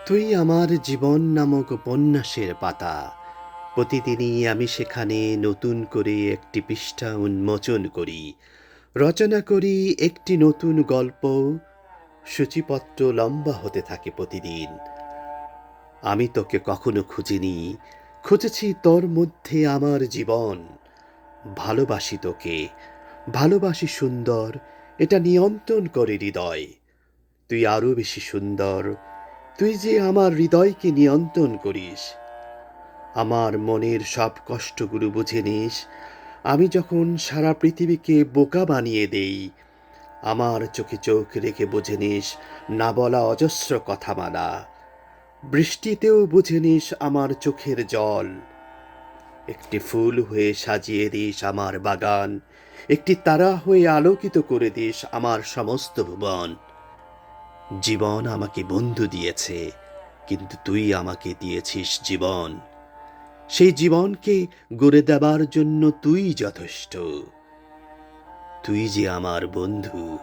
তুই আমার জীবন নামক উপন্যাসের পাতা। প্রতিদিনই আমি সেখানে নতুন করে একটি পৃষ্ঠা উন্মোচন করি, রচনা করি একটি নতুন গল্প। সূচিপত্র লম্বা হতে থাকে প্রতিদিন। আমি তোকে কখনো খুঁজিনি, খুঁজেছি তোর মধ্যে আমার জীবন। ভালোবাসি তোকে, ভালোবাসি সুন্দর, এটা নিয়ন্ত্রণ করে হৃদয়। তুই আরো বেশি সুন্দর, তুই যে আমার হৃদয়কে নিয়ন্ত্রণ করিস। আমার মনের সব কষ্টগুলো বুঝে নিস। আমি যখন সারা পৃথিবীকে বোকা বানিয়ে দেই, আমার চোখে চোখ রেখে বুঝে নিস না বলা অজস্র কথামালা। বৃষ্টিতেও বুঝে নিস আমার চোখের জল। একটি ফুল হয়ে সাজিয়ে দিস আমার বাগান, একটি তারা হয়ে আলোকিত করে দিস আমার সমস্ত ভুবন। জীবন আমাকে বন্ধু দিয়েছে, কিন্তু তুই আমাকে দিয়েছিস জীবন। সেই জীবনকে গড়ে দেবার জন্য তুই যথেষ্ট। তুই যে আমার বন্ধু।